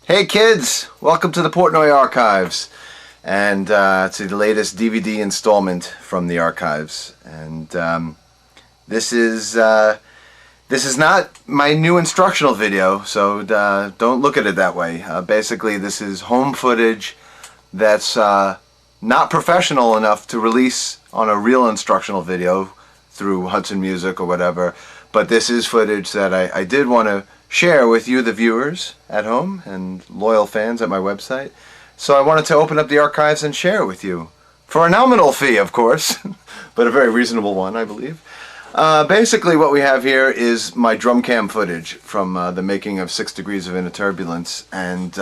Hey kids, welcome to the Portnoy archives, and it's the latest DVD installment from the archives. And this is not my new instructional video, so don't look at it that way. Basically, this is home footage that's not professional enough to release on a real instructional video through Hudson Music or whatever, but this is footage that I did want to share with you, the viewers at home and loyal fans at my website. So I wanted to open up the archives and share it with you for a nominal fee, of course, but a very reasonable one, I believe. Basically what we have here is my drum cam footage from the making of 6 Degrees of Inner Turbulence, and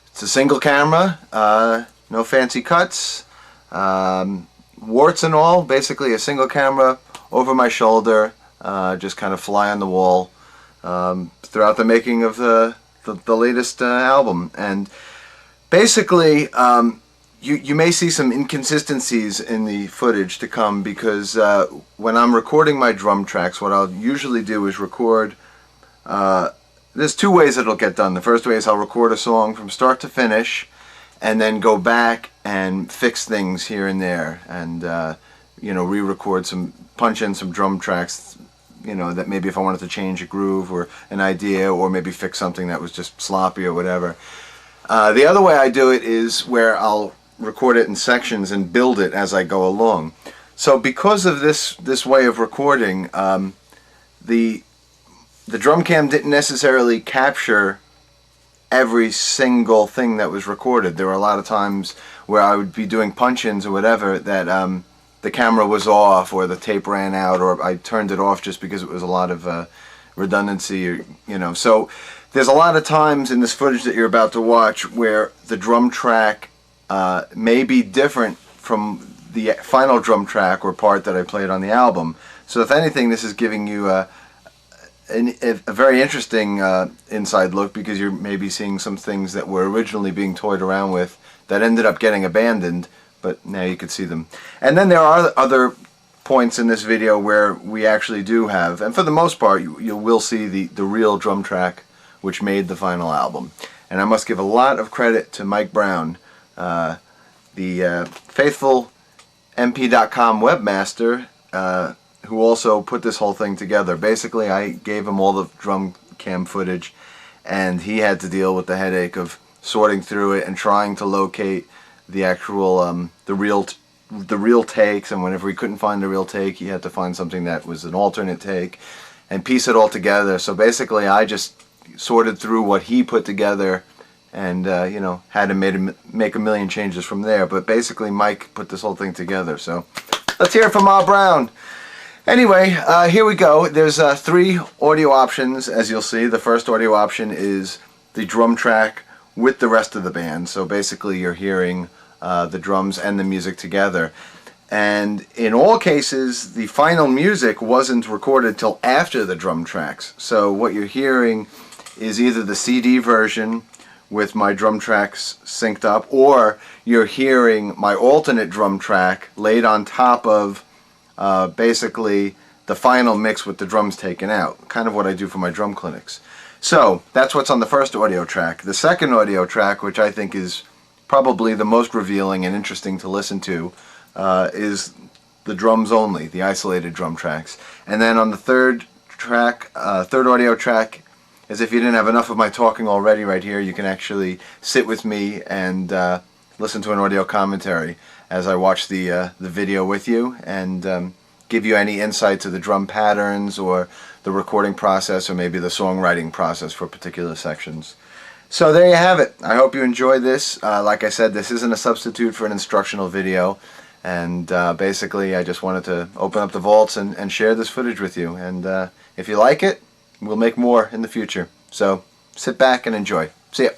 it's a single camera, no fancy cuts, warts and all, basically a single camera over my shoulder, just kind of fly on the wall throughout the making of the latest album. And basically you may see some inconsistencies in the footage to come, because when I'm recording my drum tracks, what I'll usually do is record, there's two ways it'll get done. The first way is I'll record a song from start to finish and then go back and fix things here and there, and re-record punch in some drum tracks, that maybe if I wanted to change a groove or an idea, or maybe fix something that was just sloppy or whatever. The other way I do it is where I'll record it in sections and build it as I go along. So because of this way of recording, the drum cam didn't necessarily capture every single thing that was recorded. There were a lot of times where I would be doing punch-ins or whatever that the camera was off, or the tape ran out, or I turned it off just because it was a lot of redundancy, So there's a lot of times in this footage that you're about to watch where the drum track may be different from the final drum track or part that I played on the album. So if anything, this is giving you a very interesting inside look, because you're maybe seeing some things that were originally being toyed around with that ended up getting abandoned, but now you can see them. And then there are other points in this video where we actually do have, and for the most part you will see the real drum track which made the final album. And I must give a lot of credit to Mike Brown, the faithful MP.com webmaster, who also put this whole thing together. Basically, I gave him all the drum cam footage, and he had to deal with the headache of sorting through it and trying to locate the actual the real takes. And whenever he couldn't find the real take, he had to find something that was an alternate take and piece it all together. So basically, I just sorted through what he put together, and had to make a million changes from there. But basically, Mike put this whole thing together. So let's hear it from Ma Brown. Anyway, here we go. There's 3 audio options, as you'll see. The first audio option is the drum track with the rest of the band. So basically you're hearing the drums and the music together. And in all cases, the final music wasn't recorded till after the drum tracks. So what you're hearing is either the CD version with my drum tracks synced up, or you're hearing my alternate drum track laid on top of basically the final mix with the drums taken out, kind of what I do for my drum clinics. So that's what's on the first audio track. The second audio track, which I think is probably the most revealing and interesting to listen to, is the drums only, the isolated drum tracks. And then on the third audio track, as if you didn't have enough of my talking already right here, you can actually sit with me and listen to an audio commentary as I watch the video with you, and give you any insight to the drum patterns or the recording process, or maybe the songwriting process for particular sections. So there you have it. I hope you enjoyed this. Like I said, this isn't a substitute for an instructional video, and basically I just wanted to open up the vaults and share this footage with you. And if you like it, we'll make more in the future. So sit back and enjoy. See ya.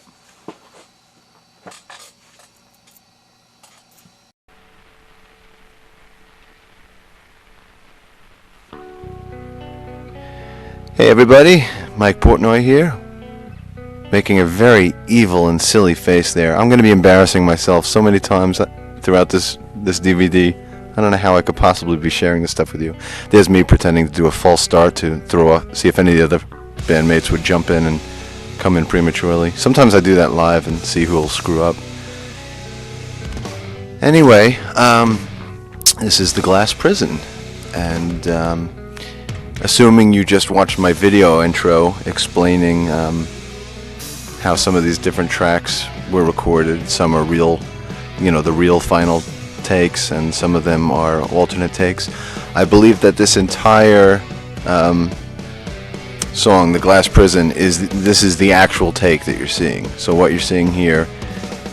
Hey everybody, Mike Portnoy here, making a very evil and silly face there. I'm going to be embarrassing myself so many times throughout this DVD. I don't know how I could possibly be sharing this stuff with you. There's me pretending to do a false start to see if any of the other bandmates would jump in and come in prematurely. Sometimes I do that live and see who will screw up. Anyway, this is The Glass Prison, and assuming you just watched my video intro explaining how some of these different tracks were recorded, some are real, the real final takes, and some of them are alternate takes. I believe that this entire song, The Glass Prison, this is the actual take that you're seeing. So what you're seeing here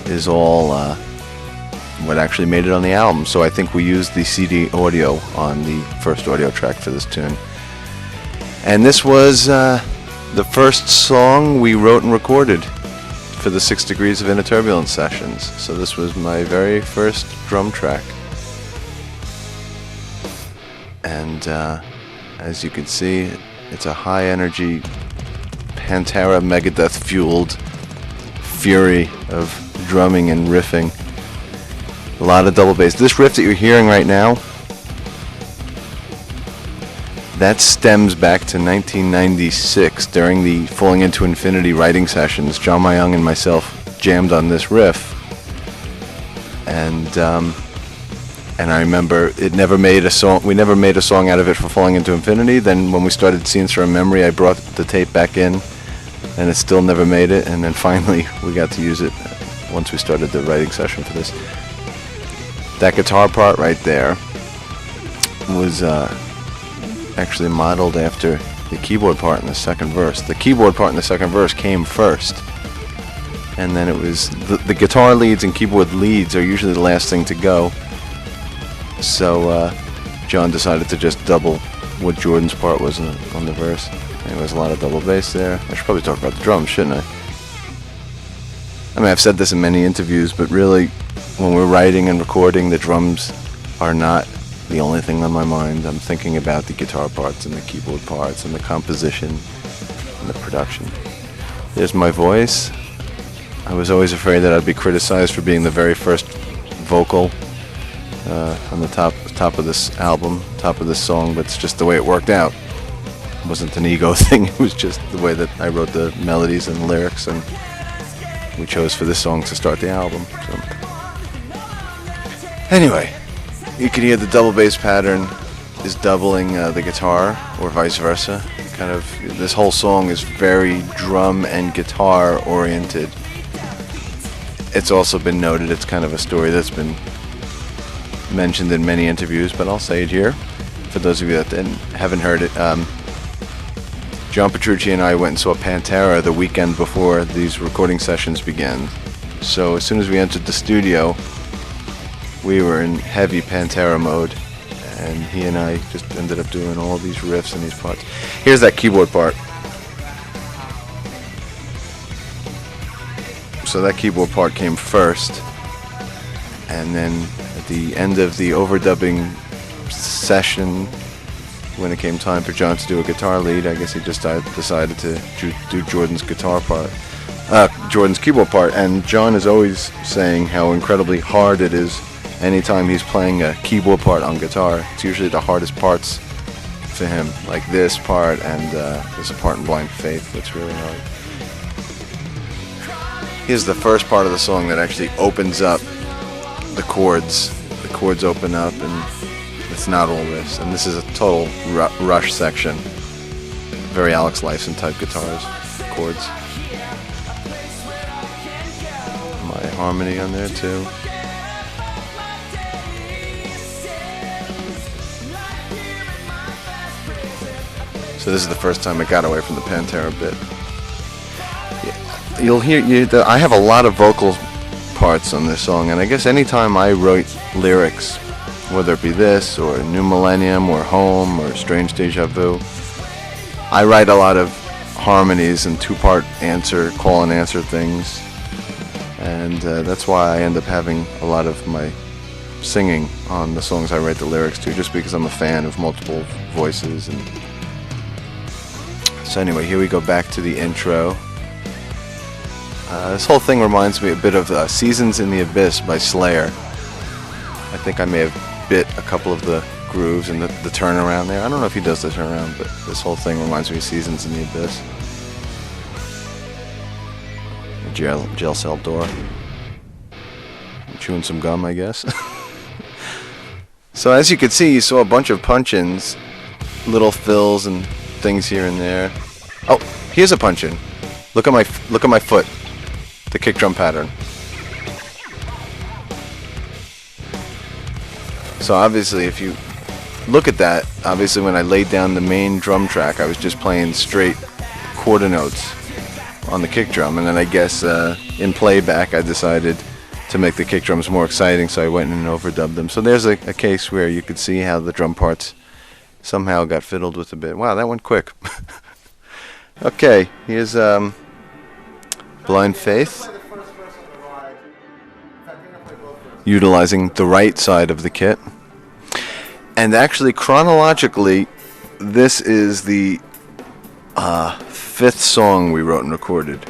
is all what actually made it on the album. So I think we used the CD audio on the first audio track for this tune. And this was the first song we wrote and recorded for the 6 Degrees of Inner Turbulence sessions. So this was my very first drum track. And as you can see, it's a high energy Pantera Megadeth fueled fury of drumming and riffing. A lot of double bass. This riff that you're hearing right now, that stems back to 1996 during the Falling Into Infinity writing sessions. John Myung and myself jammed on this riff, and I remember it never made a song. We never made a song out of it for Falling Into Infinity. Then when we started Scenes from Memory, I brought the tape back in, and it still never made it. And then finally we got to use it once we started the writing session for this. That guitar part right there was actually modeled after the keyboard part in the second verse. The keyboard part in the second verse came first, and then it was the guitar leads and keyboard leads are usually the last thing to go. So John decided to just double what Jordan's part was on the verse. And there was a lot of double bass there. I should probably talk about the drums, shouldn't I? I mean, I've said this in many interviews, but really, when we're writing and recording, the drums are not the only thing on my mind. I'm thinking about the guitar parts and the keyboard parts and the composition and the production. There's my voice. I was always afraid that I'd be criticized for being the very first vocal on the top of this album, top of this song, but it's just the way it worked out. It wasn't an ego thing. It was just the way that I wrote the melodies and lyrics, and we chose for this song to start the album. So. Anyway, you can hear the double bass pattern is doubling the guitar, or vice versa. Kind of, this whole song is very drum and guitar oriented. It's also been noted, it's kind of a story that's been mentioned in many interviews, but I'll say it here for those of you that haven't heard it. John Petrucci and I went and saw Pantera the weekend before these recording sessions began. So as soon as we entered the studio, we were in heavy Pantera mode, and he and I just ended up doing all these riffs and these parts. Here's that keyboard part. So that keyboard part came first, and then at the end of the overdubbing session, when it came time for John to do a guitar lead, I guess he just decided to do Jordan's guitar part, Jordan's keyboard part. And John is always saying how incredibly hard it is anytime he's playing a keyboard part on guitar. It's usually the hardest parts for him, like this part and there's a part in Blind Faith that's really hard. Here's the first part of the song that actually opens up the chords. The chords open up, and it's not all riffs. And this is a total Rush section. Very Alex Lifeson type guitars, chords. My harmony on there too. So this is the first time I got away from the Pantera bit. You'll hear I have a lot of vocal parts on this song, and I guess anytime I wrote lyrics, whether it be this or New Millennium or Home or Strange Deja Vu, I write a lot of harmonies and two-part call and answer things, and that's why I end up having a lot of my singing on the songs I write the lyrics to, just because I'm a fan of multiple voices. And so anyway, here we go back to the intro. This whole thing reminds me a bit of Seasons in the Abyss by Slayer. I think I may have bit a couple of the grooves and the turnaround there. I don't know if he does the turnaround, but this whole thing reminds me of Seasons in the Abyss. jail cell door. Chewing some gum, I guess. So as you can see, you saw a bunch of punch-ins, little fills and things here and there. Oh, here's a punch-in. Look at my foot, the kick drum pattern. So obviously, if you look at that, obviously when I laid down the main drum track, I was just playing straight quarter notes on the kick drum, and then I guess in playback I decided to make the kick drums more exciting, so I went in and overdubbed them. So there's a case where you could see how the drum parts somehow got fiddled with a bit. Wow, that went quick. Okay, here's Blind Faith, utilizing the right side of the kit. And actually, chronologically, this is the 5th song we wrote and recorded.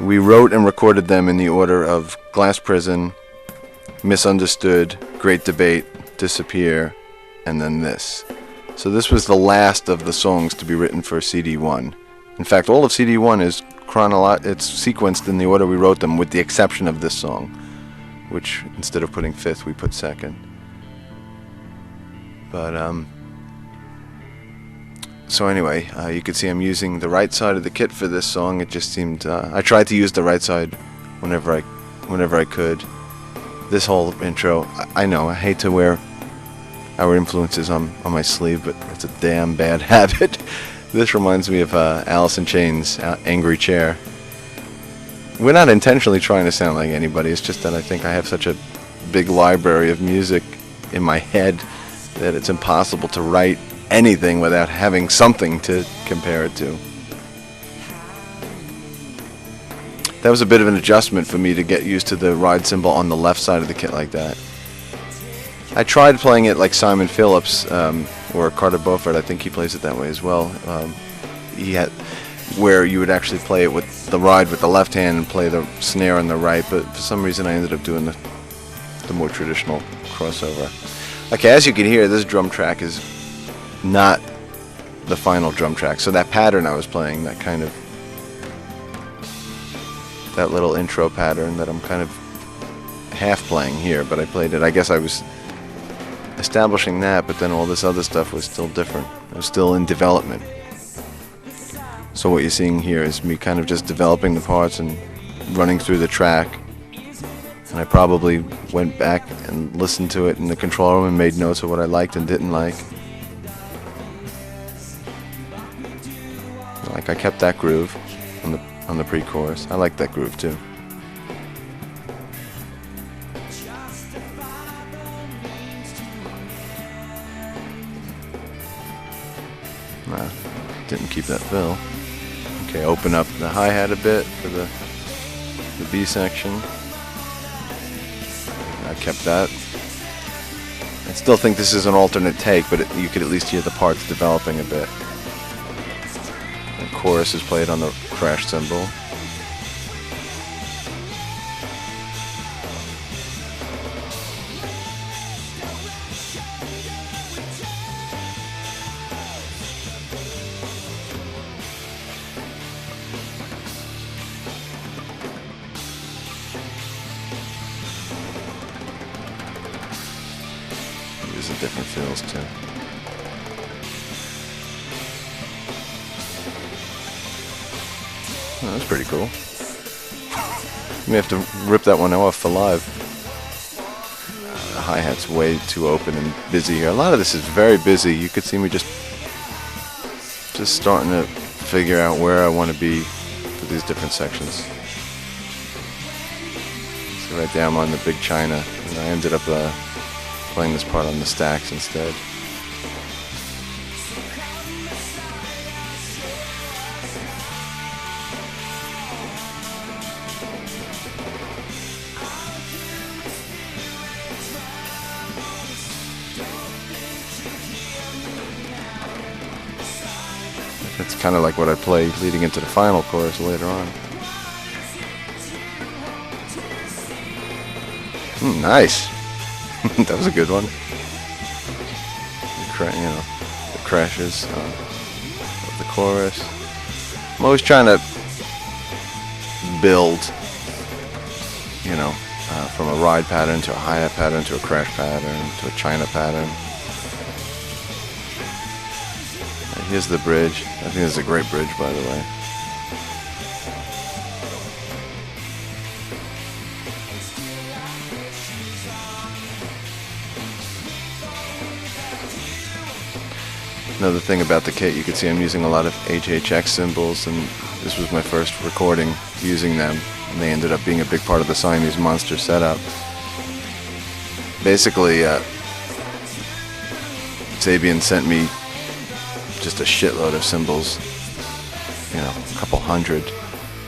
We wrote and recorded them in the order of Glass Prison, Misunderstood, Great Debate, Disappear, and then this. So this was the last of the songs to be written for CD1. In fact, all of CD1 is it's sequenced in the order we wrote them, with the exception of this song, which instead of putting 5th, we put 2nd. But so anyway, you can see I'm using the right side of the kit for this song. It just seemed I tried to use the right side whenever I could. This whole intro, I know I hate to wear our influences on my sleeve, but it's a damn bad habit. This reminds me of Alice in Chains' Angry Chair. We're not intentionally trying to sound like anybody. It's just that I think I have such a big library of music in my head that it's impossible to write anything without having something to compare it to. That was a bit of an adjustment for me to get used to the ride cymbal on the left side of the kit like that. I tried playing it like Simon Phillips or Carter Beauford. I think he plays it that way as well. He had where you would actually play it with the ride with the left hand and play the snare on the right, but for some reason I ended up doing the more traditional crossover. Okay, as you can hear, this drum track is not the final drum track. So that pattern I was playing, that little intro pattern that I'm kind of half playing here, but I played it. I guess I was establishing that, but then all this other stuff was still different. It was still in development. So what you're seeing here is me kind of just developing the parts and running through the track. And I probably went back and listened to it in the control room and made notes of what I liked and didn't like. Like I kept that groove on the pre-chorus. I like that groove too. Nah, didn't keep that fill. Okay, open up the hi-hat a bit for the B section. I kept that. I still think this is an alternate take, but you could at least hear the parts developing a bit. The chorus is played on the crash cymbal. These are different feels too. Oh, that's pretty cool. You may have to rip that one off for live. The hi-hat's way too open and busy here. A lot of this is very busy. You could see me just starting to figure out where I want to be for these different sections. So right there I'm on the big China, and I ended up playing this part on the stacks instead. It's kind of like what I play leading into the final chorus later on. Nice. That was a good one. The crashes of the chorus. I'm always trying to build, you know, from a ride pattern to a hi-hat pattern to a crash pattern to a China pattern. Here's the bridge. I think this is a great bridge, by the way. Another thing about the kit, you can see I'm using a lot of HHX cymbals, and this was my first recording using them, and they ended up being a big part of the Siamese Monster setup. Basically, Sabian sent me just a shitload of cymbals, you know, a couple hundred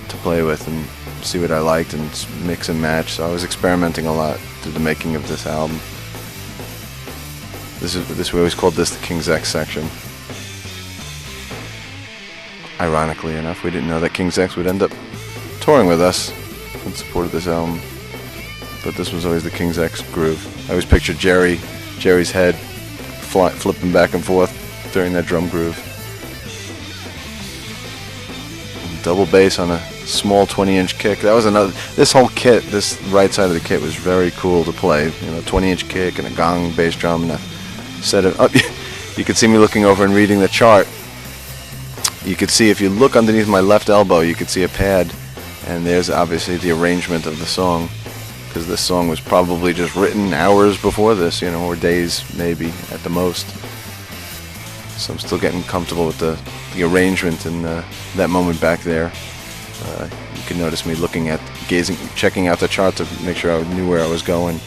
to play with and see what I liked and mix and match. So I was experimenting a lot through the making of this album. We always called this the King's X section. Ironically enough, we didn't know that King's X would end up touring with us in support of this album. But this was always the King's X groove. I always pictured Jerry's head flipping back and forth during that drum groove. Double bass on a small 20-inch kick. That was another. This whole kit, this right side of the kit, was very cool to play. You know, 20-inch kick and a gong bass drum and a set of. Oh, you could see me looking over and reading the chart. You could see, if you look underneath my left elbow, you could see a pad, and there's obviously the arrangement of the song, because this song was probably just written hours before this, you know, or days maybe at the most. So I'm still getting comfortable with the arrangement and that moment back there. You can notice me looking at, checking out the chart to make sure I knew where I was going.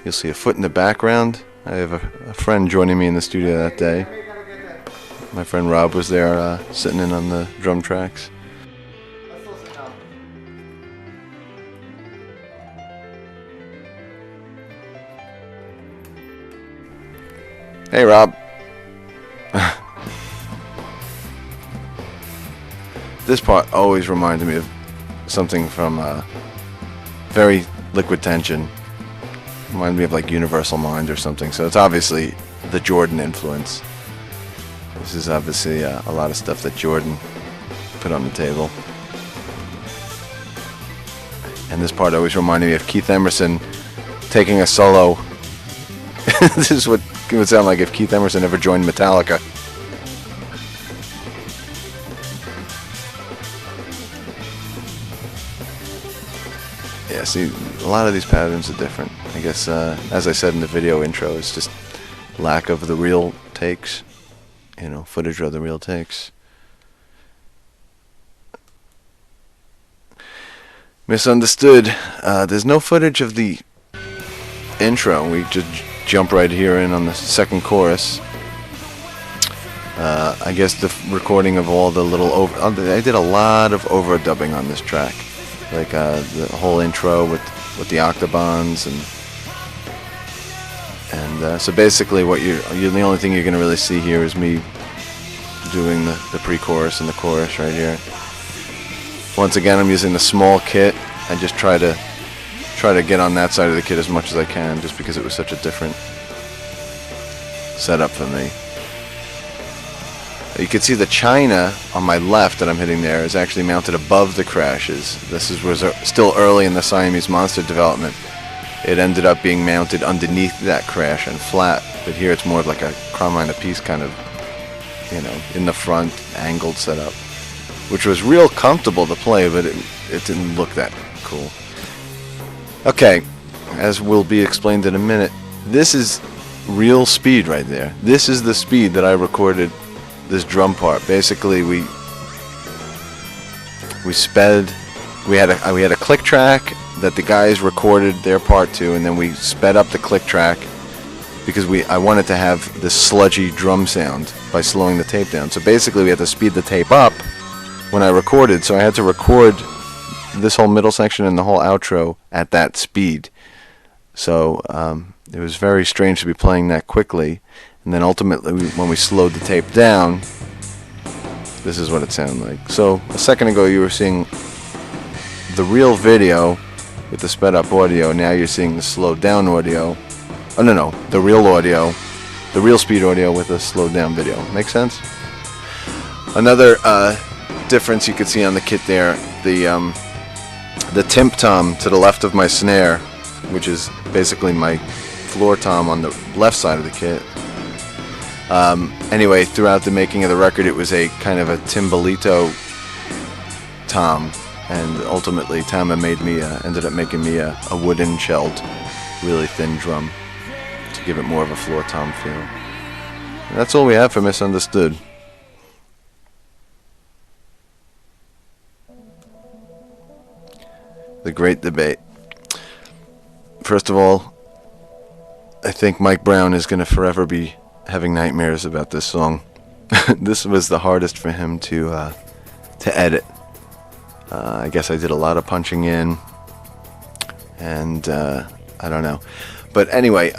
You'll see a foot in the background. I have a friend joining me in the studio that day. My friend Rob was there sitting in on the drum tracks. Hey, Rob. This part always reminded me of something from very Liquid Tension. Reminded me of like Universal Mind or something. So it's obviously the Jordan influence. This is obviously a lot of stuff that Jordan put on the table. And this part always reminded me of Keith Emerson taking a solo. This is what it would sound like if Keith Emerson ever joined Metallica. Yeah, see, a lot of these patterns are different. I guess, as I said in the video intro, it's just lack of the real takes. You know, footage of the real takes. Misunderstood. There's no footage of the intro. We just jump right here in on the second chorus. I guess the recording of all the little I did a lot of overdubbing on this track, like the whole intro with the octobans and so basically what you're the only thing you're gonna really see here is me doing the pre-chorus and the chorus right here. Once again, I'm using the small kit. I just try to get on that side of the kit as much as I can, just because it was such a different setup for me. You can see the China on my left that I'm hitting there is actually mounted above the crashes. This was still early in the Siamese Monster development. It ended up being mounted underneath that crash and flat, but here it's more of like a Carmine Apiece kind of, you know, in the front, angled setup, which was real comfortable to play, but it didn't look that cool. Okay, as will be explained in a minute, this is real speed right there. This is the speed that I recorded this drum part. Basically, we sped. We had a click track that the guys recorded their part to, and then we sped up the click track because I wanted to have this sludgy drum sound by slowing the tape down. So basically, we had to speed the tape up when I recorded. So I had to record this whole middle section and the whole outro at that speed. So it was very strange to be playing that quickly. And then ultimately, when we slowed the tape down, this is what it sounded like. So a second ago, you were seeing the real video with the sped up audio. Now you're seeing the slowed down audio. Oh, no, the real audio, the real speed audio with a slowed down video. Make sense? Another difference you could see on the kit there, the timp tom to the left of my snare, which is basically my floor tom on the left side of the kit. Anyway, throughout the making of the record, it was a kind of a timbalito tom, and ultimately Tama ended up making me a wooden shelled, really thin drum to give it more of a floor tom feel. And that's all we have for Misunderstood. The great debate. First of all, I think Mike Brown is going to forever be having nightmares about this song. This was the hardest for him to edit. I guess I did a lot of punching in, and I don't know. But anyway,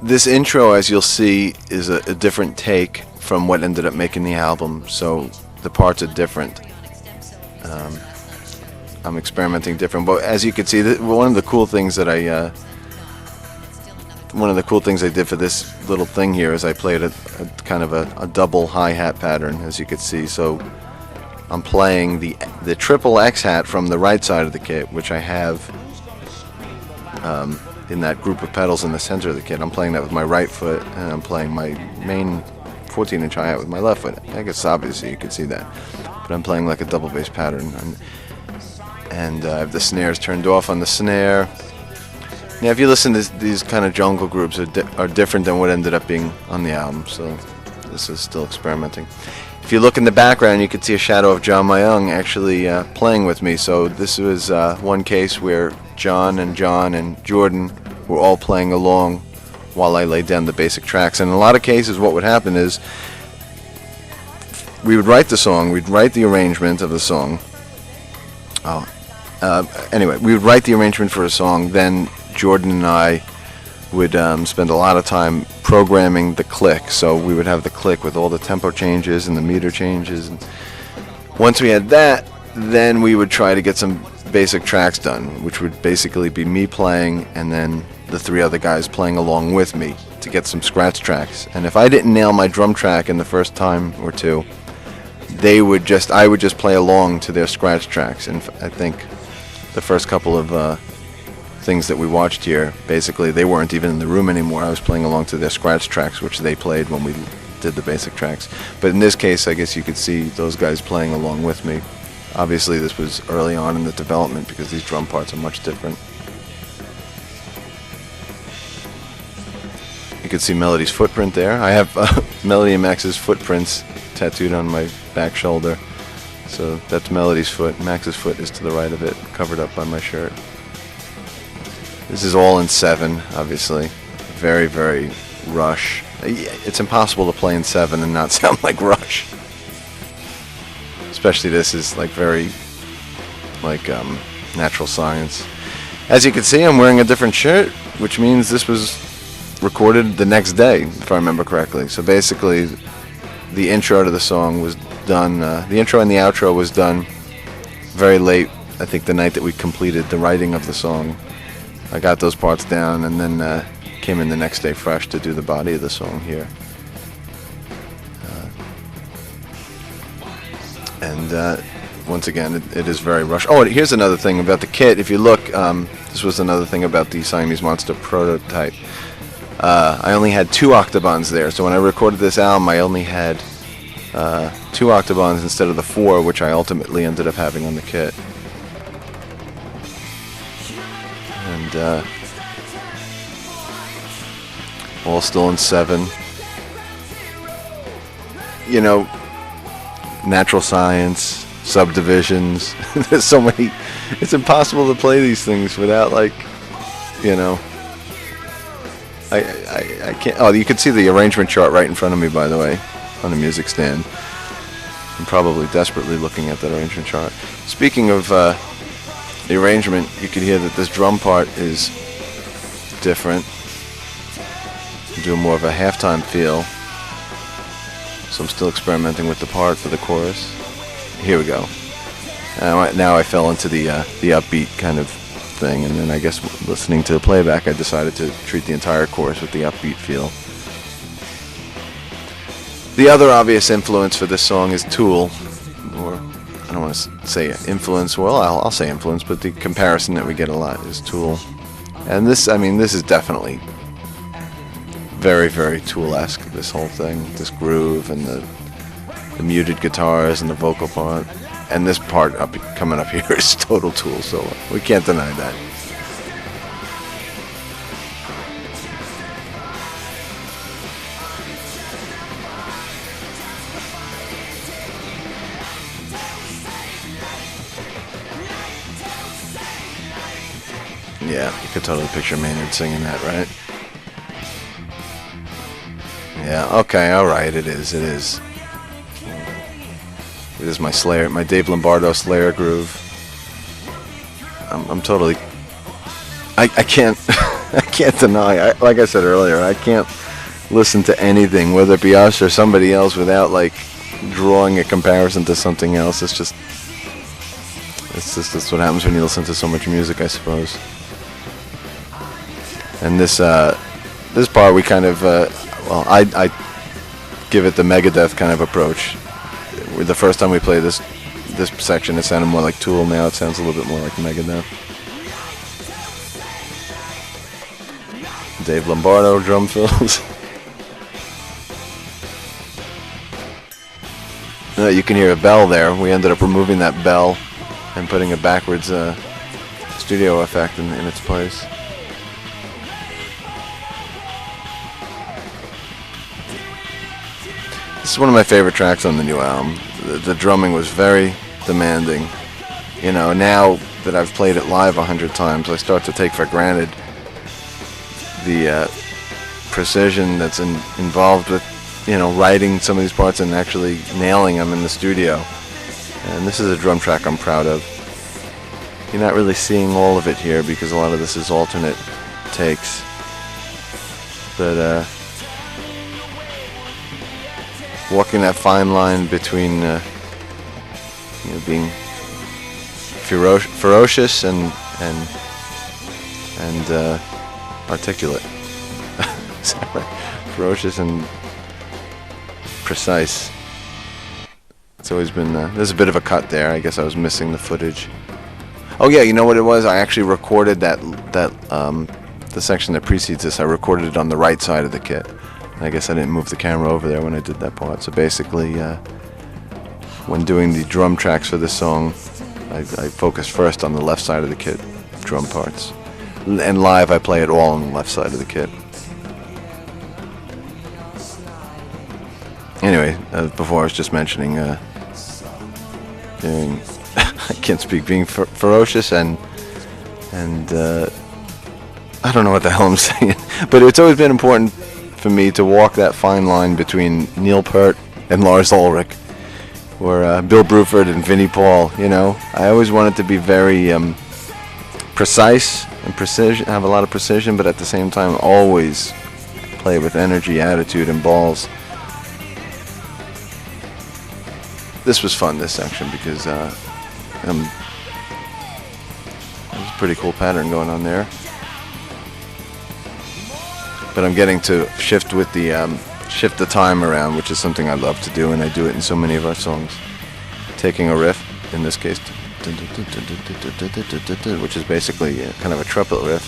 this intro, as you'll see, is a different take from what ended up making the album, so the parts are different. I'm experimenting different, but as you can see, one of the cool things that I did for this little thing here is I played a kind of a double hi-hat pattern, as you could see. So I'm playing the triple X-hat from the right side of the kit, which I have in that group of pedals in the center of the kit. I'm playing that with my right foot, and I'm playing my main 14-inch hi-hat with my left foot. I guess obviously you could see that, but I'm playing like a double bass pattern, and I have the snares turned off on the snare. Now, if you listen to these kind of jungle groups are different than what ended up being on the album, so this is still experimenting. If you look in the background, you can see a shadow of John Myung actually playing with me. So this was one case where John and Jordan were all playing along while I laid down the basic tracks. And in a lot of cases, what would happen is we would write the song, we'd write the arrangement of the song. Anyway, we would write the arrangement for a song, then Jordan and I would spend a lot of time programming the click. So we would have the click with all the tempo changes and the meter changes. And once we had that, then we would try to get some basic tracks done, which would basically be me playing and then the three other guys playing along with me to get some scratch tracks. And if I didn't nail my drum track in the first time or two, I would just play along to their scratch tracks. And I think the first couple of things that we watched here, basically they weren't even in the room anymore. I was playing along to their scratch tracks, which they played when we did the basic tracks. But in this case, I guess you could see those guys playing along with me. Obviously this was early on in the development because these drum parts are much different. You can see Melody's footprint there. I have Melody and Max's footprints tattooed on my back shoulder. So that's Melody's foot. Max's foot is to the right of it, covered up by my shirt. This is all in 7, obviously. Very, very Rush. It's impossible to play in 7 and not sound like Rush. Especially this is like very Natural Science. As you can see, I'm wearing a different shirt, which means this was recorded the next day, if I remember correctly. So basically, the intro to the song was done, the intro and the outro was done very late, I think the night that we completed the writing of the song. I got those parts down and then came in the next day fresh to do the body of the song here. Once again, it is very Rush. Oh, and here's another thing about the kit. If you look, this was another thing about the Siamese Monster prototype. I only had 2 octobans there, so when I recorded this album, I only had 2 octobans instead of the 4, which I ultimately ended up having on the kit. And all still in 7. You know, Natural Science, Subdivisions. There's so many. It's impossible to play these things without, like, you know. I can't. Oh, you can see the arrangement chart right in front of me, by the way, on the music stand. I'm probably desperately looking at that arrangement chart. Speaking of the arrangement, you can hear that this drum part is different. I'm doing more of a halftime feel. So I'm still experimenting with the part for the chorus. Here we go. Now I fell into the upbeat kind of thing, and then I guess listening to the playback, I decided to treat the entire chorus with the upbeat feel. The other obvious influence for this song is Tool, or I don't want to say influence, well, I'll say influence, but the comparison that we get a lot is Tool. And this is definitely very, very Tool-esque, this whole thing, this groove and the muted guitars and the vocal part. And this part coming up here is total Tool solo. We can't deny that. Yeah, you could totally picture Maynard singing that, right? Yeah, okay, alright, it is. It is my Slayer, my Dave Lombardo Slayer groove. I'm totally... I can't... I can't deny, like I said earlier, I can't listen to anything, whether it be us or somebody else, without, like, drawing a comparison to something else. It's just that's what happens when you listen to so much music, I suppose. And this part we kind of, I give it the Megadeth kind of approach. The first time we played this section, it sounded more like Tool. Now it sounds a little bit more like Megadeth. Dave Lombardo drum fills. You can hear a bell there. We ended up removing that bell and putting a backwards studio effect in its place. This is one of my favorite tracks on the new album. The drumming was very demanding. You know, now that I've played it live 100 times, I start to take for granted the precision that's involved with, you know, writing some of these parts and actually nailing them in the studio. And this is a drum track I'm proud of. You're not really seeing all of it here because a lot of this is alternate takes. But walking that fine line between you know, being ferocious and articulate. Is that right? Ferocious and precise. It's always been there's a bit of a cut there. I guess I was missing the footage. Oh yeah, you know what it was? I actually recorded that the section that precedes this. I recorded it on the right side of the kit. I guess I didn't move the camera over there when I did that part. So basically, when doing the drum tracks for this song, I focused first on the left side of the kit, drum parts. And live, I play it all on the left side of the kit. Anyway, before I was just mentioning, being I can't speak, being ferocious and I don't know what the hell I'm saying, but it's always been important for me to walk that fine line between Neil Peart and Lars Ulrich, or Bill Bruford and Vinnie Paul. You know, I always wanted to be very precise and precision, have a lot of precision, but at the same time always play with energy, attitude, and balls. This was fun, this section, because there's a pretty cool pattern going on there. But I'm getting to shift with the shift the time around, which is something I love to do, and I do it in so many of our songs. Taking a riff, in this case, which is basically kind of a triplet riff.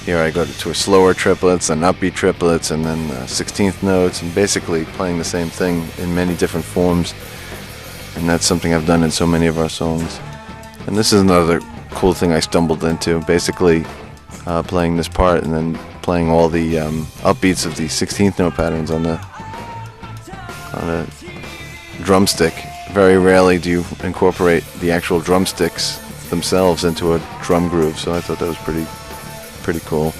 Here I go to a slower triplets, and upbeat triplets, and then 16th notes, and basically playing the same thing in many different forms. And that's something I've done in so many of our songs. And this is another cool thing I stumbled into, basically playing this part and then playing all the upbeats of the 16th note patterns on a drumstick. Very rarely do you incorporate the actual drumsticks themselves into a drum groove, so I thought that was pretty cool.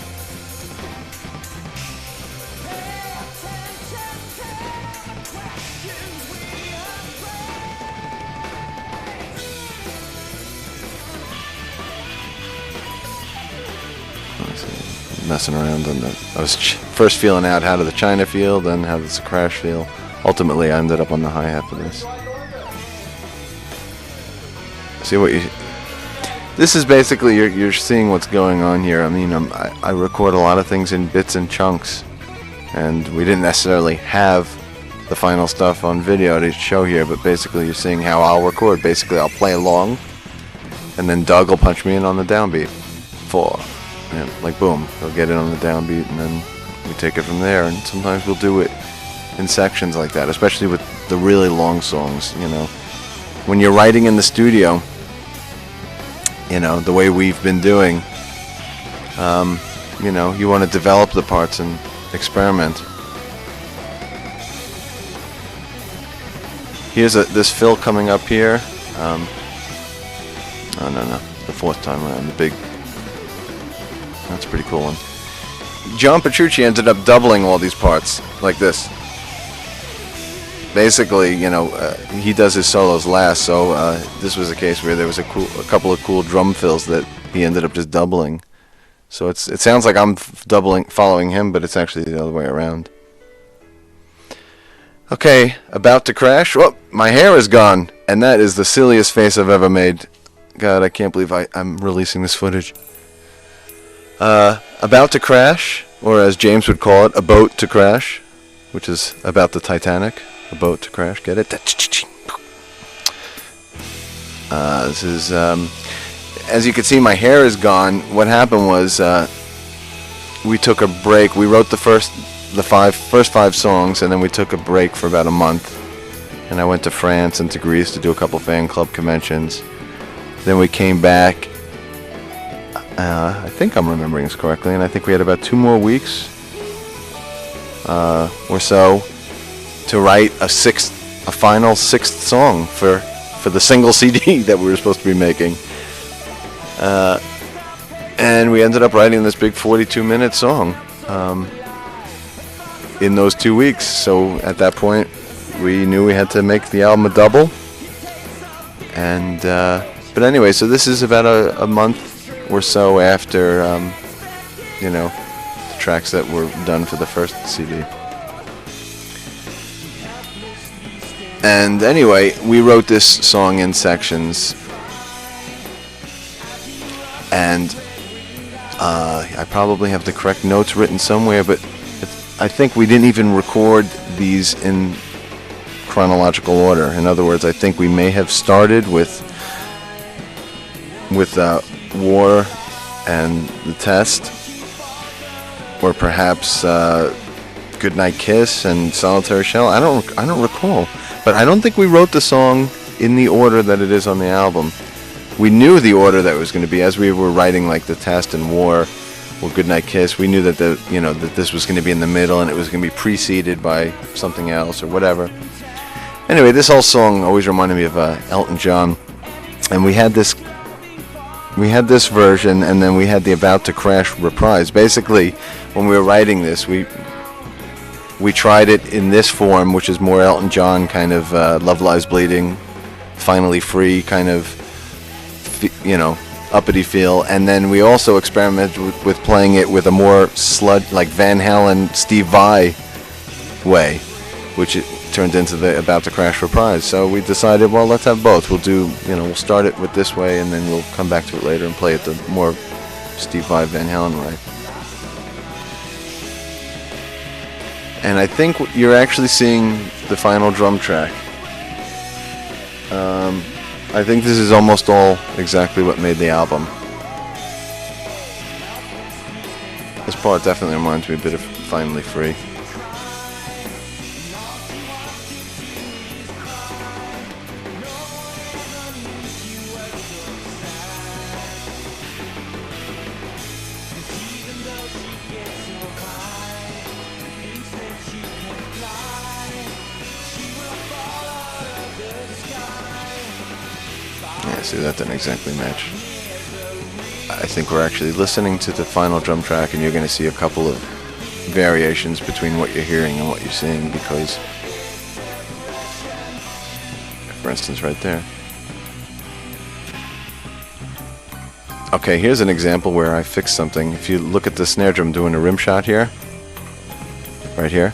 Messing around on I was first feeling out how did the China feel, then how does the crash feel. Ultimately, I ended up on the hi-hat for this. See what you... this is basically, you're seeing what's going on here. I mean, I record a lot of things in bits and chunks, and we didn't necessarily have the final stuff on video to show here, but basically you're seeing how I'll record. Basically, I'll play along, and then Doug will punch me in on the downbeat. 4. And like boom, he'll get it on the downbeat, and then we take it from there. And sometimes we'll do it in sections like that, especially with the really long songs, you know. When you're writing in the studio, you know, the way we've been doing, you know, you want to develop the parts and experiment. Here's this fill coming up here. Oh no, the 4th time around, the big. That's a pretty cool one. John Petrucci ended up doubling all these parts like this. Basically, you know, he does his solos last, so this was a case where there was a couple of cool drum fills that he ended up just doubling. So it sounds like I'm following him, but it's actually the other way around. Okay, about to crash. Whoop, my hair is gone, and that is the silliest face I've ever made. God, I can't believe I'm releasing this footage. About to crash, or as James would call it, a boat to crash, which is about the Titanic. A boat to crash, get it? This is, as you can see, my hair is gone. What happened was, we took a break. We wrote the first 5 songs, and then we took a break for about a month. And I went to France and to Greece to do a couple fan club conventions. Then we came back. I think I'm remembering this correctly, and I think we had about 2 more weeks or so to write a final 6th song for the single CD that we were supposed to be making. And we ended up writing this big 42-minute song in those 2 weeks. So at that point, we knew we had to make the album a double. And but anyway, so this is about a month or so after, you know, the tracks that were done for the first CD. And anyway, we wrote this song in sections, and I probably have the correct notes written somewhere, but I think we didn't even record these in chronological order. In other words, I think we may have started with War and The Test, or perhaps Goodnight Kiss and Solitary Shell. I don't recall, but I don't think we wrote the song in the order that it is on the album. We knew the order that it was going to be as we were writing, like The Test and War or Goodnight Kiss. We knew that that this was going to be in the middle and it was going to be preceded by something else or whatever. Anyway, this whole song always reminded me of Elton John, and we had this version, and then we had the About to Crash reprise. Basically, when we were writing this, we tried it in this form, which is more Elton John kind of Love Lies Bleeding, Finally Free kind of, you know, uppity feel, and then we also experimented with playing it with a more like Van Halen, Steve Vai way, which it turned into the About to Crash reprise. So we decided, well, let's have both. We'll start it with this way, and then we'll come back to it later and play it the more Steve Vai, Van Halen way. And I think you're actually seeing the final drum track. I think this is almost all exactly what made the album. This part definitely reminds me a bit of Finally Free. See, that didn't exactly match. I think we're actually listening to the final drum track, and you're going to see a couple of variations between what you're hearing and what you're seeing, because, for instance, right there. Okay, here's an example where I fixed something. If you look at the snare drum doing a rim shot here, right here,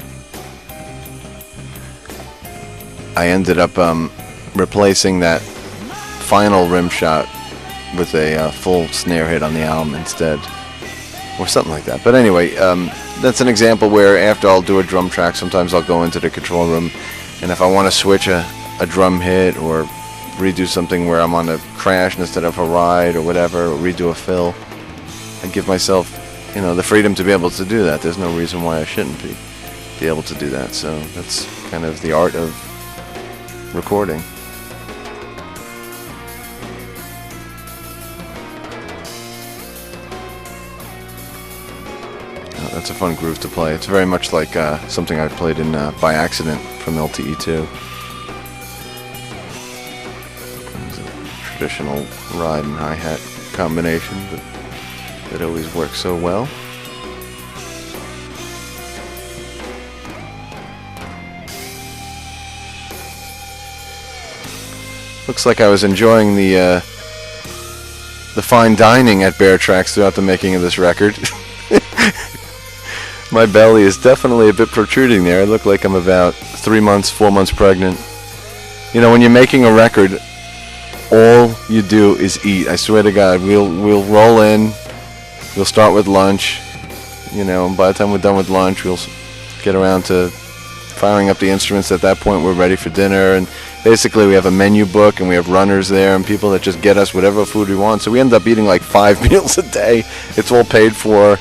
I ended up replacing that final rim shot with a full snare hit on the album instead, or something like that. But anyway, that's an example where after I'll do a drum track, sometimes I'll go into the control room, and if I want to switch a drum hit or redo something where I'm on a crash instead of a ride or whatever, or redo a fill, I give myself, the freedom to be able to do that. There's no reason why I shouldn't be able to do that. So that's kind of the art of recording. That's a fun groove to play. It's very much like something I played in By Accident from LTE2. It's a traditional ride and hi-hat combination, but it always works so well. Looks like I was enjoying the fine dining at Bear Tracks throughout the making of this record. My belly is definitely a bit protruding there. I look like I'm about 4 months pregnant. When you're making a record, all you do is eat. I swear to God, we'll roll in, we'll start with lunch, and by the time we're done with lunch, we'll get around to firing up the instruments. At that point, we're ready for dinner, and basically we have a menu book, and we have runners there, and people that just get us whatever food we want. So we end up eating like 5 meals a day. It's all paid for.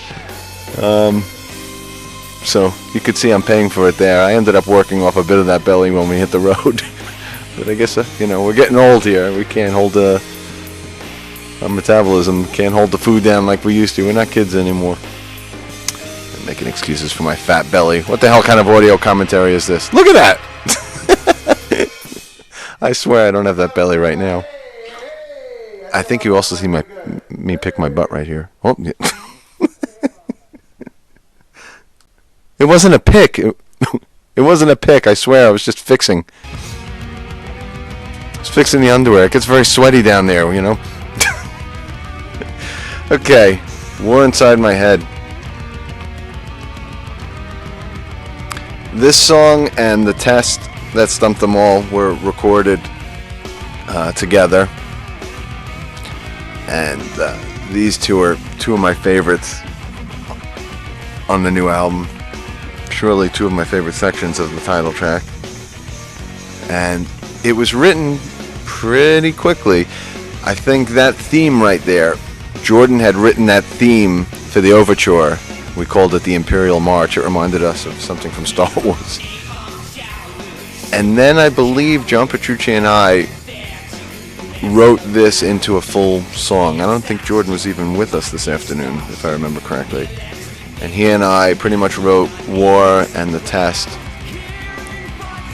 So you could see I'm paying for it there. I ended up working off a bit of that belly when we hit the road. But I guess, we're getting old here. We can't hold our metabolism can't hold the food down like we used to. We're not kids anymore. I'm making excuses for my fat belly. What the hell kind of audio commentary is this? Look at that! I swear I don't have that belly right now. I think you also see me pick my butt right here. Oh, yeah. It wasn't a pick. It wasn't a pick. I swear. I was just fixing. I was fixing the underwear. It gets very sweaty down there, Okay. War Inside My Head. This song and The Test that Stumped Them All were recorded together. And these two are two of my favorites on the new album. Surely two of my favorite sections of the title track. And it was written pretty quickly. I think that theme right there, Jordan had written that theme for the overture. We called it the Imperial March. It reminded us of something from Star Wars. And then I believe John Petrucci and I wrote this into a full song. I don't think Jordan was even with us this afternoon, if I remember correctly. And he and I pretty much wrote War and The Test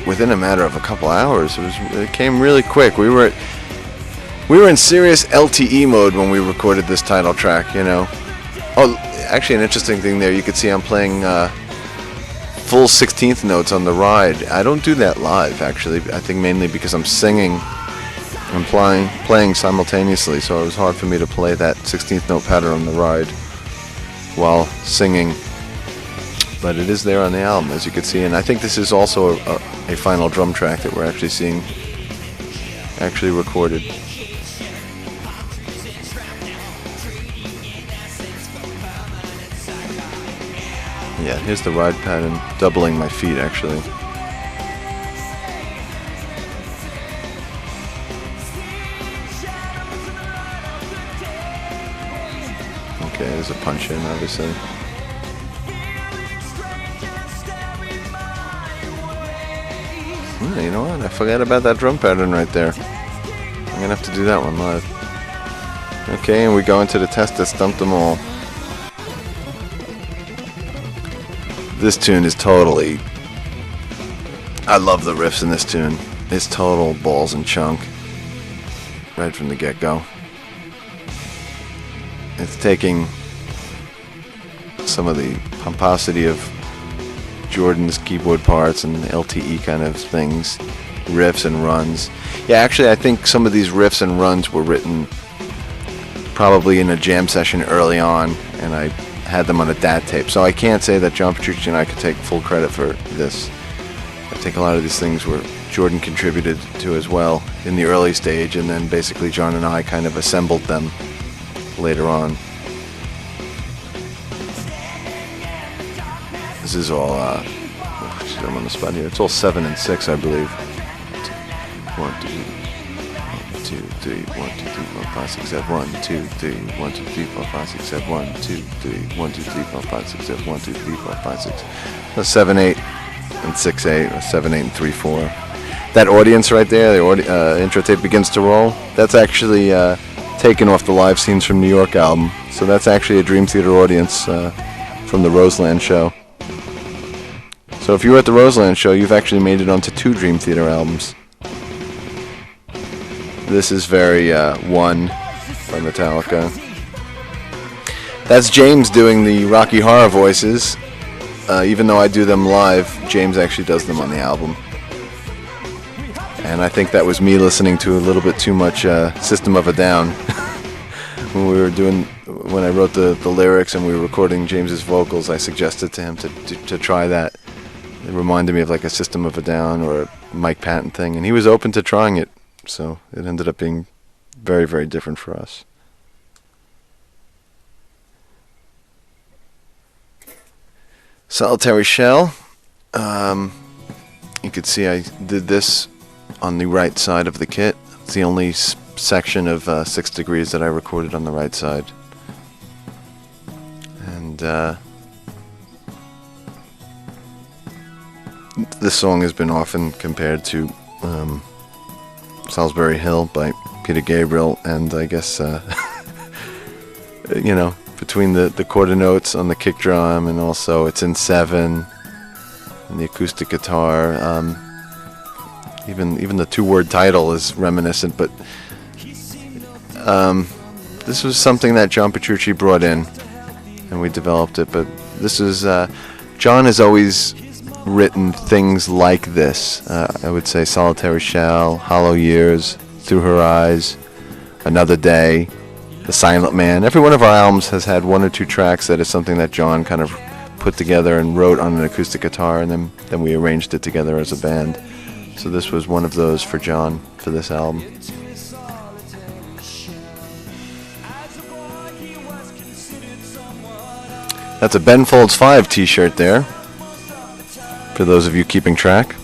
within a matter of a couple hours. It came really quick. We were in serious LTE mode when we recorded this title track, Oh, actually, an interesting thing there. You could see I'm playing full 16th notes on the ride. I don't do that live, actually. I think mainly because I'm singing and playing simultaneously, so it was hard for me to play that 16th note pattern on the ride while singing, but it is there on the album, as you can see. And I think this is also a final drum track that we're actually seeing recorded. Yeah, here's the ride pattern, doubling my feet actually. Okay, there's a punch in, obviously. You know what? I forgot about that drum pattern right there. I'm gonna have to do that one live. Okay, and we go into The Test that Stumped Them All. This tune is totally... I love the riffs in this tune. It's total balls and chunk right from the get-go. It's taking some of the pomposity of Jordan's keyboard parts and LTE kind of things, riffs and runs. Yeah, actually, I think some of these riffs and runs were written probably in a jam session early on, and I had them on a DAT tape. So I can't say that John Petrucci and I could take full credit for this. I think a lot of these things were Jordan contributed to as well in the early stage, and then basically John and I kind of assembled them later on. This is all, I'm on the spot here. It's all 7 and 6, I believe. 1, 2, 3, 1, 2, 3, 4, 5, 6, 7, 1, 2, 3, 1, 2, 3, 4, 5, 6, 7, 1, 2, 3, 1, 2, 3, 4, 5, 6, 7, 1, 2, 3, 4, 5, 6. That's 7, 8, and 6, 8, or 7, 8, and 3, 4. That audience right there, the intro tape begins to roll. That's actually taken off the Live Scenes from New York album. So that's actually a Dream Theater audience from the Roseland show. So if you were at the Roseland show, you've actually made it onto 2 Dream Theater albums. This is very One by Metallica. That's James doing the Rocky Horror voices. Even though I do them live, James actually does them on the album. And I think that was me listening to a little bit too much System of a Down. When I wrote the lyrics and we were recording James's vocals, I suggested to him to try that. It reminded me of like a System of a Down or a Mike Patton thing, and he was open to trying it. So it ended up being very, very different for us. Solitary Shell. You could see I did this on the right side of the kit. It's the only section of 6 Degrees that I recorded on the right side. And this song has been often compared to Salisbury Hill by Peter Gabriel, and I guess between the quarter notes on the kick drum, and also it's in 7 and the acoustic guitar, even the 2-word title is reminiscent, but this was something that John Petrucci brought in and we developed it. But this is John has always written things like this. I would say Solitary Shell, Hollow Years, Through Her Eyes, Another Day, The Silent Man. Every one of our albums has had 1 or 2 tracks that is something that John kind of put together and wrote on an acoustic guitar, and then we arranged it together as a band. So this was one of those for John for this album. That's a Ben Folds 5 t-shirt there, for those of you keeping track.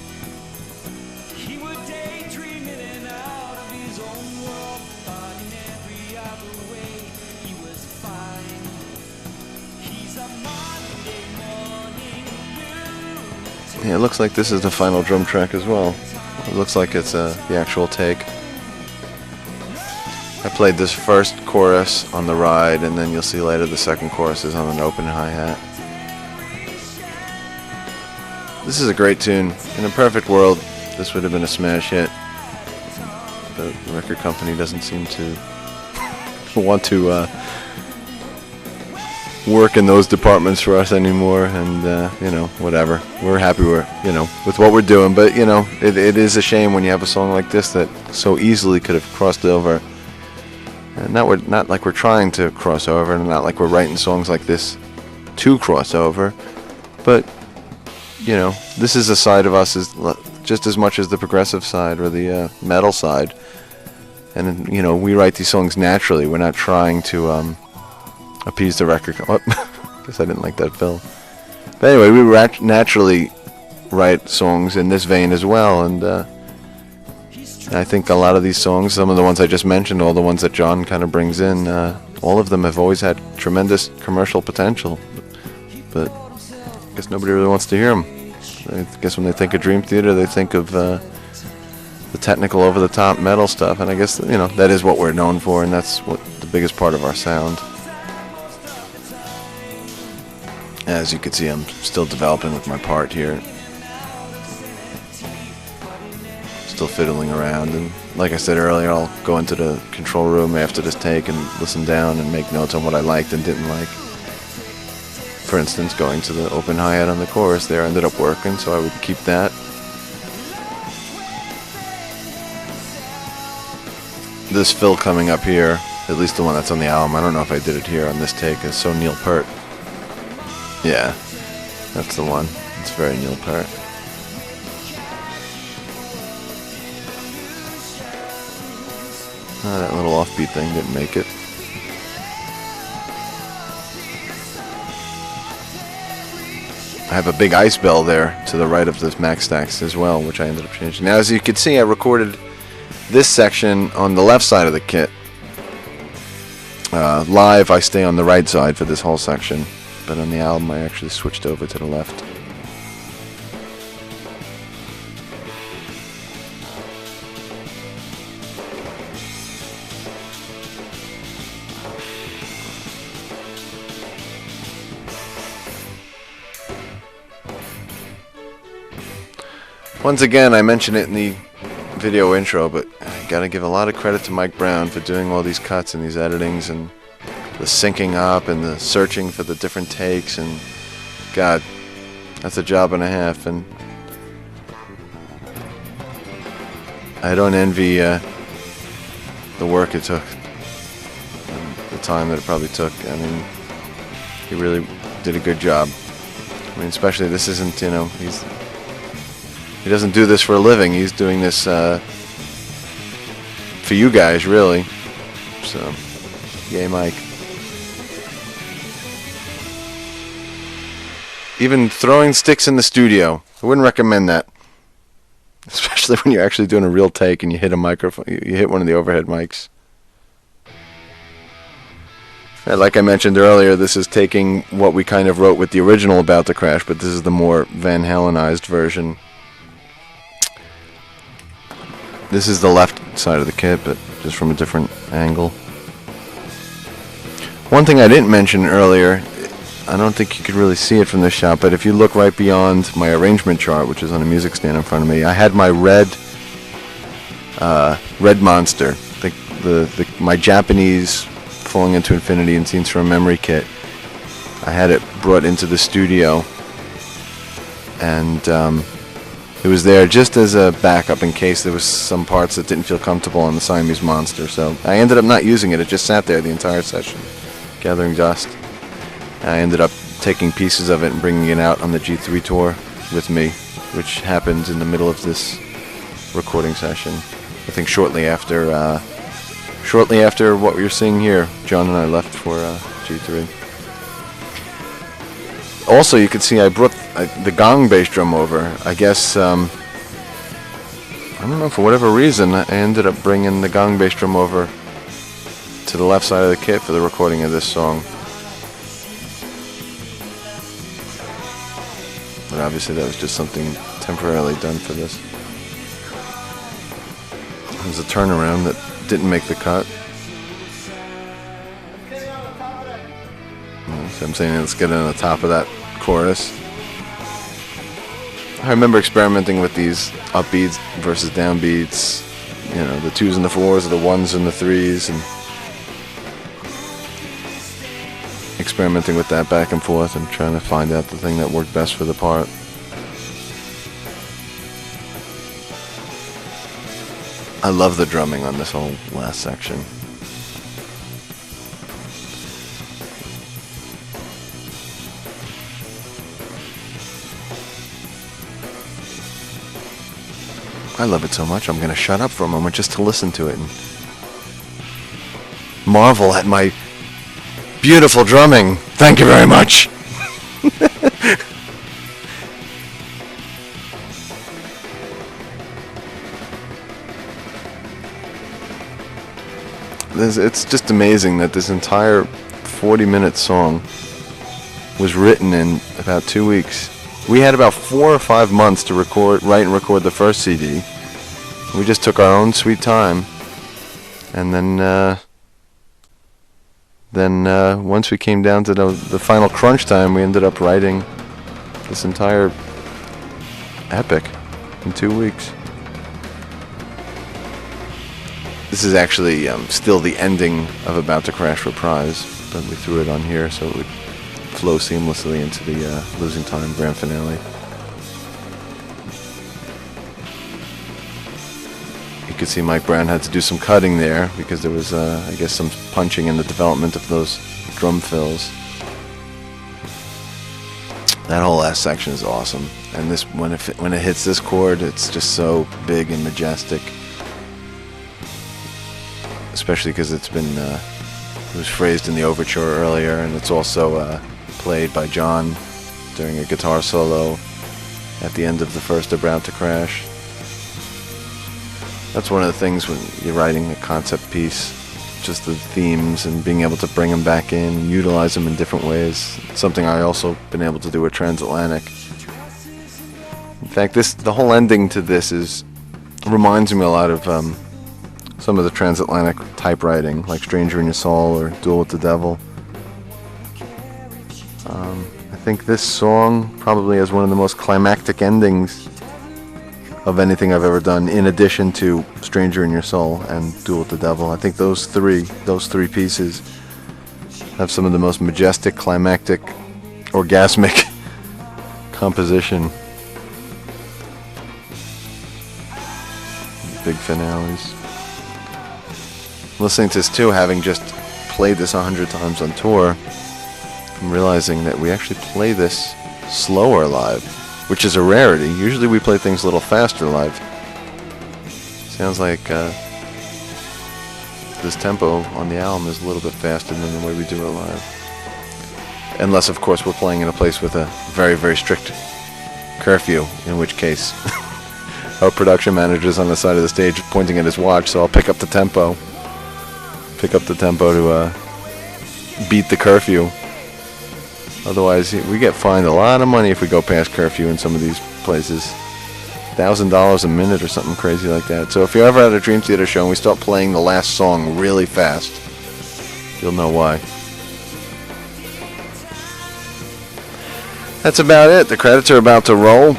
Yeah, it looks like this is the final drum track as well. It looks like it's the actual take. I played this first chorus on the ride, and then you'll see later the second chorus is on an open hi-hat. This is a great tune. In a perfect world, this would have been a smash hit. The record company doesn't seem to want to work in those departments for us anymore, and whatever. We're happy with what we're doing, but it is a shame when you have a song like this that so easily could have crossed over. And not like we're trying to cross over, and not like we're writing songs like this to cross over, but this is a side of us is just as much as the progressive side or the metal side, and we write these songs naturally. We're not trying to appease the record. Guess I didn't like that fill. But anyway, we naturally write songs in this vein as well, and I think a lot of these songs, some of the ones I just mentioned, all the ones that John kind of brings in, all of them have always had tremendous commercial potential, but I guess nobody really wants to hear them. I guess when they think of Dream Theater, they think of the technical, over-the-top metal stuff, and I guess that is what we're known for, and that's what the biggest part of our sound. As you can see, I'm still developing with my part here. Still fiddling around, and like I said earlier, I'll go into the control room after this take and listen down and make notes on what I liked and didn't like. For instance, going to the open hi-hat on the chorus there ended up working, so I would keep that. This fill coming up here, at least the one that's on the album, I don't know if I did it here on this take, is so Neil Peart. Yeah, that's the one. It's very Neil Peart. That little offbeat thing didn't make it. I have a big ice bell there to the right of the max stacks as well, which I ended up changing. Now, as you can see, I recorded this section on the left side of the kit. Live, I stay on the right side for this whole section, but on the album, I actually switched over to the left. Once again, I mentioned it in the video intro, but I gotta give a lot of credit to Mike Brown for doing all these cuts and these editings and the syncing up and the searching for the different takes, and God, that's a job and a half, and I don't envy the work it took and the time that it probably took. I mean, he really did a good job. I mean, especially this isn't, you know, he doesn't do this for a living. He's doing this for you guys, really. So, yay, Mike. Even throwing sticks in the studio, I wouldn't recommend that. Especially when you're actually doing a real take and you hit a microphone, you hit one of the overhead mics. And like I mentioned earlier, this is taking what we kind of wrote with the original About to Crash, but this is the more Van Halenized version. This is the left side of the kit, but just from a different angle. One thing I didn't mention earlier, I don't think you could really see it from this shot, but if you look right beyond my arrangement chart, which is on a music stand in front of me, I had my red Monster, my Japanese Falling Into Infinity and Scenes from a Memory kit. I had it brought into the studio, and it was there just as a backup in case there was some parts that didn't feel comfortable on the Siamese Monster. So I ended up not using it. It just sat there the entire session, gathering dust. And I ended up taking pieces of it and bringing it out on the G3 tour with me, which happened in the middle of this recording session. I think shortly after what you're seeing here, John and I left for G3. Also, you can see I brought the gong bass drum over. I guess, I don't know, for whatever reason, I ended up bringing the gong bass drum over to the left side of the kit for the recording of this song. But obviously that was just something temporarily done for this. It was a turnaround that didn't make the cut. So I'm saying let's get on the top of that chorus. I remember experimenting with these upbeats versus downbeats, you know, the 2s and the 4s, or the 1s and the 3s, and experimenting with that back and forth and trying to find out the thing that worked best for the part. I love the drumming on this whole last section. I love it so much, I'm going to shut up for a moment just to listen to it and marvel at my beautiful drumming. Thank you very much. It's just amazing that this entire 40-minute song was written in about 2 weeks. We had about 4 or 5 months to write and record the first CD. We just took our own sweet time, and then once we came down to the final crunch time, we ended up writing this entire epic in 2 weeks. This is actually still the ending of About to Crash Reprise, but we threw it on here so it would flow seamlessly into the Losing Time grand finale. You could see Mike Brown had to do some cutting there because there was, I guess, some punching in the development of those drum fills. That whole last section is awesome, and this when it hits this chord, it's just so big and majestic. especially because it was phrased in the overture earlier, and it's also played by John during a guitar solo at the end of the first About to Crash. That's one of the things when you're writing a concept piece, just the themes and being able to bring them back in and utilize them in different ways. It's something I also been able to do with Transatlantic. In fact, the whole ending to this reminds me a lot of some of the Transatlantic type writing, like Stranger in Your Soul or Duel with the Devil. I think this song probably has one of the most climactic endings of anything I've ever done, in addition to Stranger in Your Soul and Duel with the Devil. I think those three pieces have some of the most majestic, climactic, orgasmic composition. Big finales. Listening to this too, having just played this 100 times on tour, I'm realizing that we actually play this slower live, which is a rarity. Usually we play things a little faster live. Sounds like this tempo on the album is a little bit faster than the way we do it live. Unless, of course, we're playing in a place with a very, very strict curfew, in which case our production manager's on the side of the stage pointing at his watch, so I'll pick up the tempo to beat the curfew. Otherwise, we get fined a lot of money if we go past curfew in some of these places. $1,000 a minute or something crazy like that. So if you're ever at a Dream Theater show and we start playing the last song really fast, you'll know why. That's about it. The credits are about to roll.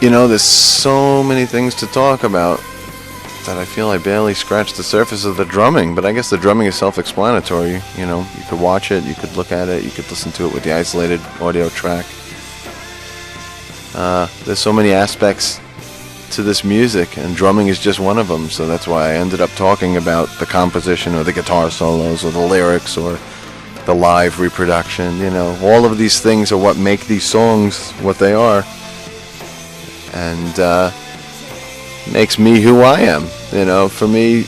You know, there's so many things to talk about that I feel I barely scratched the surface of the drumming, but I guess the drumming is self-explanatory. You know, you could watch it, you could look at it, you could listen to it with the isolated audio track. There's so many aspects to this music, and drumming is just one of them, so that's why I ended up talking about the composition or the guitar solos or the lyrics or the live reproduction. You know, all of these things are what make these songs what they are, and makes me who I am. You know, for me,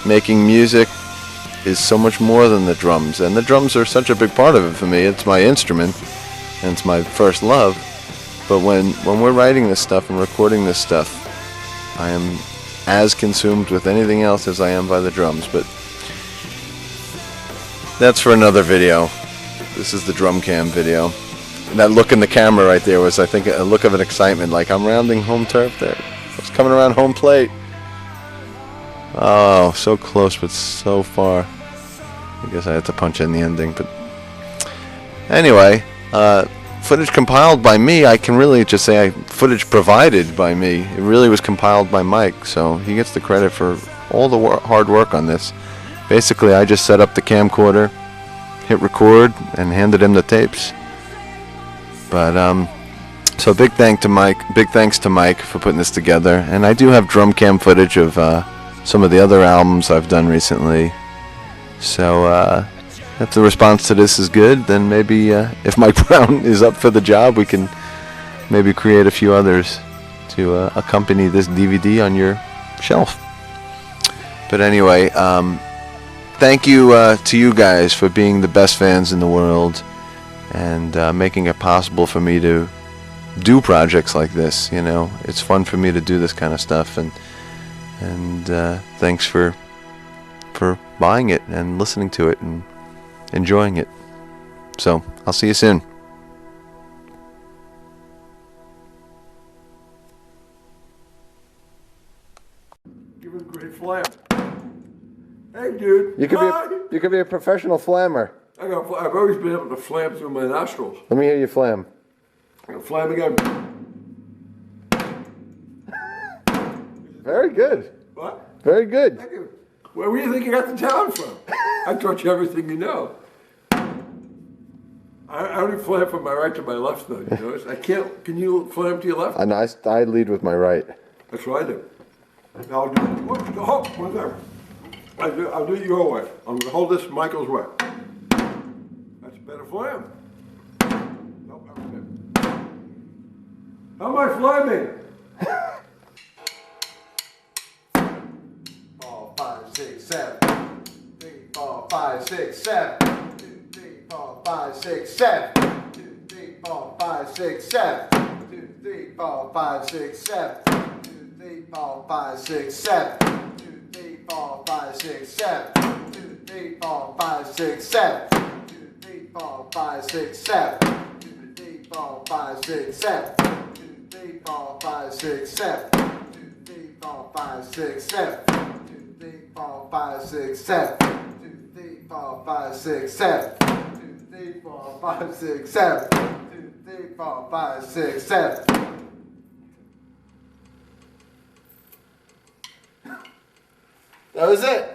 making music is so much more than the drums, and the drums are such a big part of it for me. It's my instrument, and it's my first love. But when we're writing this stuff and recording this stuff, I am as consumed with anything else as I am by the drums. But that's for another video. This is the drum cam video. And that look in the camera right there was, I think, a look of an excitement, like I'm rounding home turf there. It's coming around home plate. Oh, so close, but so far. I guess I had to punch in the ending, but anyway, footage compiled by me. I can really just say footage provided by me. It really was compiled by Mike, so he gets the credit for all the hard work on this. Basically, I just set up the camcorder, hit record, and handed him the tapes. But so big thanks to Mike for putting this together. And I do have drum cam footage of some of the other albums I've done recently. So if the response to this is good, then maybe if Mike Brown is up for the job, we can maybe create a few others to accompany this DVD on your shelf. But anyway, thank you to you guys for being the best fans in the world and making it possible for me to do projects like this. You know, it's fun for me to do this kind of stuff, and thanks for buying it and listening to it and enjoying it. So I'll see you soon. Give him a great flam. Hey, dude. You could be a professional flammer. I've always been able to flam through my nostrils. Let me hear you flam. I'm gonna flam again. Very good. What? Very good. Thank you. Where do you think you got the talent from? I taught you everything you know. I only flam from my right to my left, though. You notice? I can't. Can you flam to your left? I lead with my right. That's what I do. I'll do. One second. I'll do it your way. I'm gonna hold this Michael's way. That's a better flam. Nope, that was good. How am I flaming? 4, 5, 6, 7. 6, 7. 2, 3, 4, 5, 6, 7. 2, 3, 4, 5, 6, 7. 2, 3, 4, 5, 6, 7. 2, 3, 4, 5, 6, 7. 2, 3, 4, 5, 6, 7. 2, 3, 4, 5, 6, 7. 2, 3, 4, 5, 6, 7. 2, 3, 4, 5, 6, 7. 2, 3, 4, 5, 6, 7. 2, 3, 4, 5, 6, 7. 2, 3, 4, 5, 6, 7. 2, 3, 4, 5, 6, 7. 2, 3, 4, 5, 6, 7. 2, 3, 4, 5, 6, 7. That was it.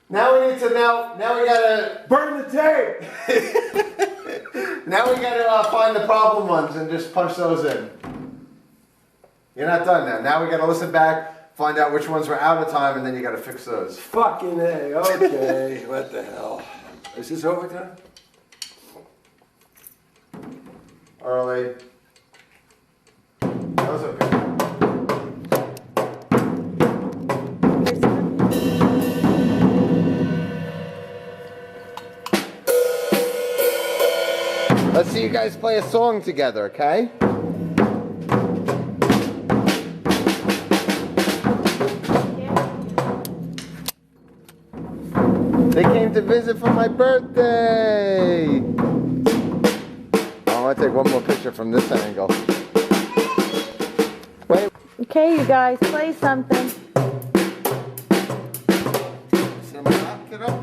Now we need to now we gotta Burn the tape! now we gotta find the problem ones and just punch those in. You're not done now. Now we gotta listen back, find out which ones were out of time, and then you gotta fix those. Fucking A, okay. What the hell? Is this overtime? Early. That was okay. Let's see you guys play a song together, okay? They came to visit for my birthday. I want to take one more picture from this angle. Wait. Okay, you guys, play something. Sit on my lap, kiddo.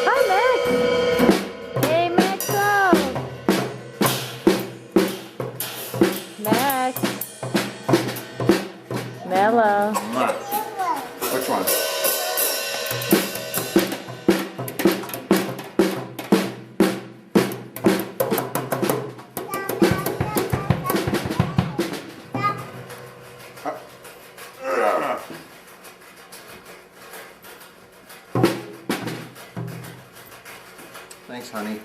Hi, Max. Hey, Maxo. Max. Mello. Which one? Thanks, honey.